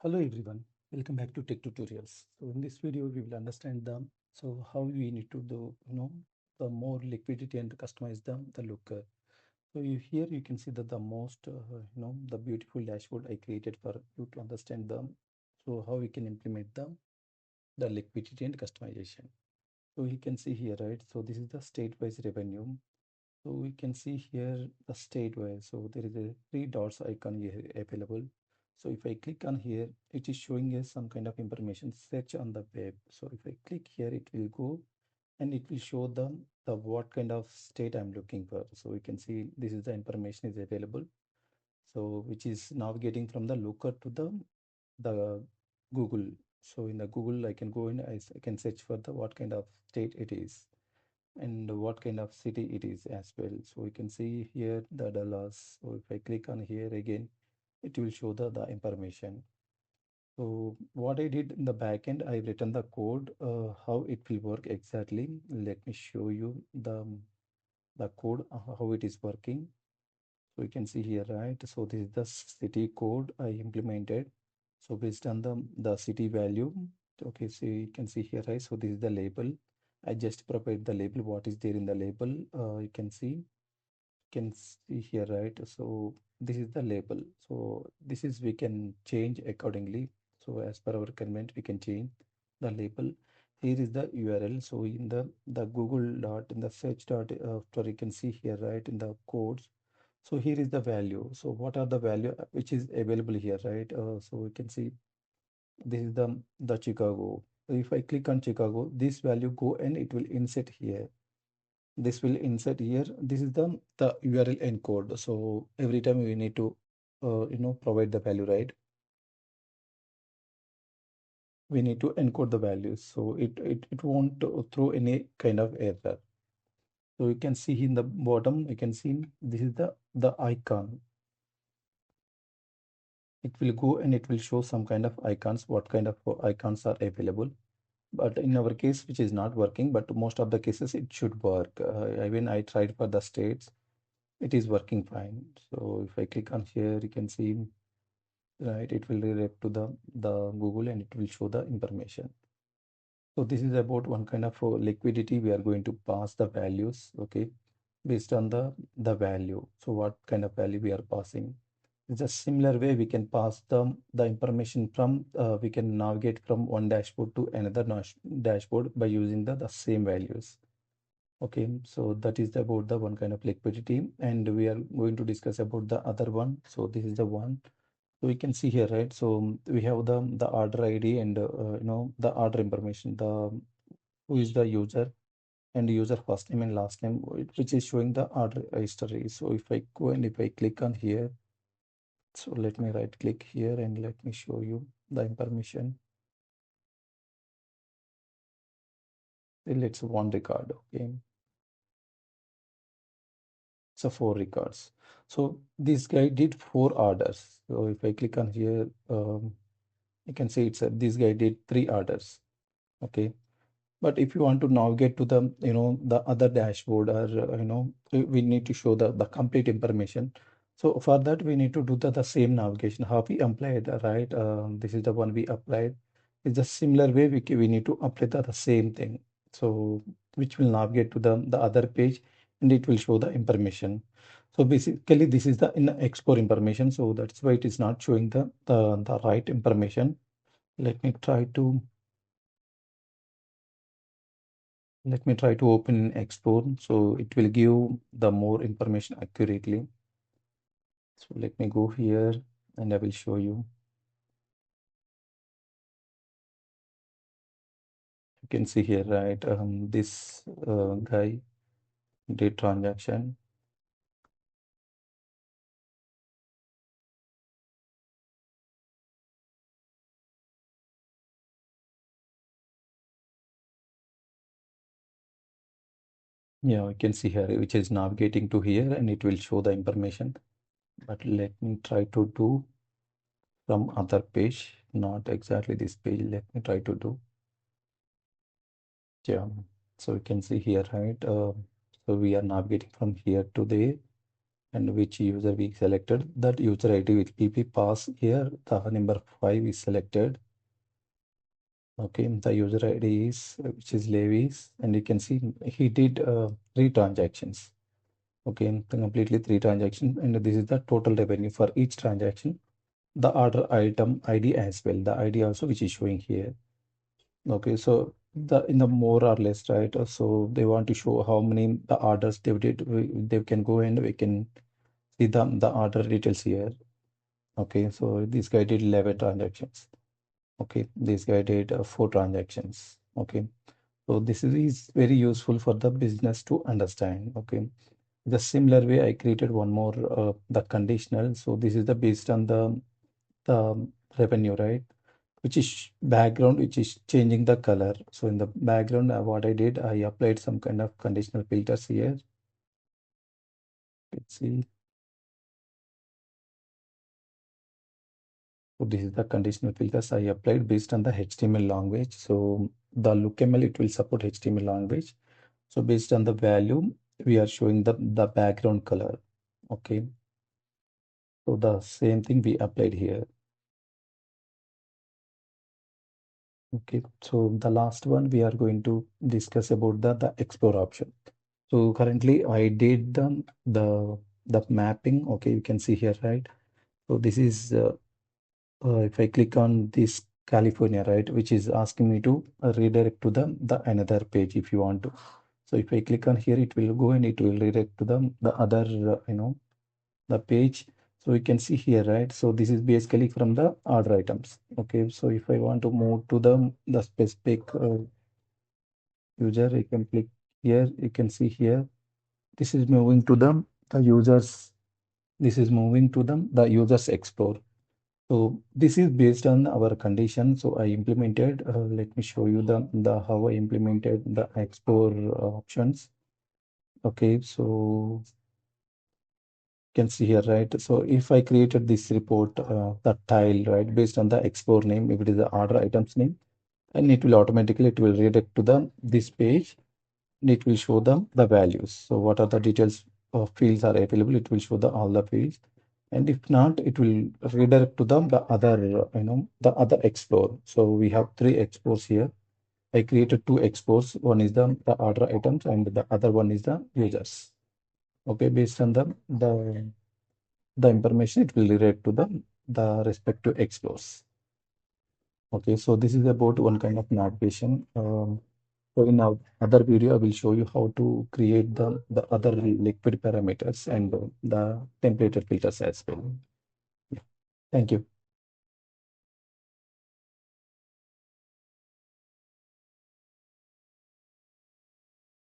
Hello everyone, welcome back to Tech Tutorials. So in this video, we will understand how we need to do, the more liquidity and customize the looker. So here you can see that the most, the beautiful dashboard I created for you to understand how we can implement the liquidity and customization. So you can see here, right? So this is the state-wise revenue. So we can see here the state-wise. So there is a three dots icon here available. So if I click on here, it is showing us some kind of information search on the web. So if I click here, it will go and it will show the what kind of state I'm looking for. So we can see this is the information is available. So which is navigating from the looker to the Google. So in the Google, I can go in, I can search for the what kind of state it is and what kind of city it is as well. So we can see here the Dallas. So if I click on here again, it will show the information. So what I did in the backend, I've written the code, how it will work exactly. Let me show you the code, how it is working. So you can see here, right? So this is the city code I implemented. So based on the city value, okay, so you can see here, right? So this is the label. I just provide the label, what is there in the label. You can see here, right? So this is the label. So this is we can change accordingly. So as per our requirement, we can change the label. Here is the URL. So in the Google dot in the search dot after you can see here, right, in the codes. So here is the value. So what are the value which is available here, right? So we can see this is the Chicago. So if I click on Chicago, this value go and it will insert here. This will insert here. This is the URL encode. So every time we need to provide the value, right? We need to encode the values. So it won't throw any kind of error. So you can see in the bottom, you can see this is the icon. It will go and it will show some kind of icons, what kind of icons are available. But in our case, which is not working, but most of the cases it should work. Even I tried for the states, it is working fine. So if I click on here, you can see, right, it will redirect to the Google and it will show the information. So this is about one kind of liquidity. We are going to pass the values, okay, based on the value. So what kind of value we are passing. It's a similar way we can pass the information from we can navigate from one dashboard to another dashboard by using the same values. Okay, so that is about the one kind of liquidity, and we are going to discuss about the other one. So this is the one. So we can see here, right? So we have the order ID and the order information, the who is the user and user first name and last name, which is showing the order history. So if I go and if I click on here, so let me right click here and let me show you the information. Let's one record, okay. So four records. So this guy did four orders. So if I click on here, you can see this guy did three orders. Okay. But if you want to navigate to the other dashboard or, we need to show the complete information. So for that, we need to do the same navigation. How we applied, right? This is the one we applied. It's a similar way we need to apply the same thing. So which will navigate to the other page and it will show the information. So basically, this is the in export information. So that's why it is not showing the right information. Let me try to open and export. So it will give the more information accurately. So let me go here and I will show you. You can see here, right? This guy did transaction. Yeah, you can see here, which is navigating to here and it will show the information. But let me try to do some other page, not exactly this page. Let me try to do. Yeah, so you can see here, right? So we are navigating from here to there and which user we selected, that user ID will be passed here. The number 5 is selected. Okay, the user ID is which is Levi's, and you can see he did 3 transactions. Okay, completely 3 transactions, and this is the total revenue for each transaction. The order item ID as well, the ID also which is showing here. Okay, so the in the more or less, right? So they want to show how many the orders they did. They can go and we can see the order details here. Okay, so this guy did 11 transactions. Okay, this guy did 4 transactions. Okay, so this is very useful for the business to understand. Okay, the similar way I created one more the conditional. So this is the based on the revenue, right? Which is background, which is changing the color. So in the background, what I did, I applied some kind of conditional filters here. Let's see. So this is the conditional filters I applied based on the HTML language. So the LookML, it will support HTML language. So based on the value, we are showing the background color. Okay. So the same thing we applied here. Okay. So the last one we are going to discuss about the explore option. So currently I did the mapping. Okay, you can see here, right? So this is if I click on this California, right, which is asking me to redirect to the another page if you want to. So if I click on here, it will go and it will redirect to the other the page. So you can see here, right? So this is basically from the order items. Okay, so if I want to move to the specific user, I can click here. You can see here. This is moving to the users. This is moving to the users explore. So this is based on our condition. So I implemented. Let me show you the how I implemented the explore options. Okay, so you can see here, right? So if I created this report, the tile, right, based on the explore name, if it is the order items name, and it will automatically it will redirect to this page. And it will show them the values. So what are the details of fields are available? It will show the all the fields, and if not, it will redirect to the other the other explore. So we have 3 explores here. I created 2 explores. One is the order items, and the other one is the users. Okay, based on the information, it will redirect to the respective explores. Okay, so this is about one kind of navigation. So in our other video, I will show you how to create the other liquid parameters and the templated filters as well. Yeah. Thank you.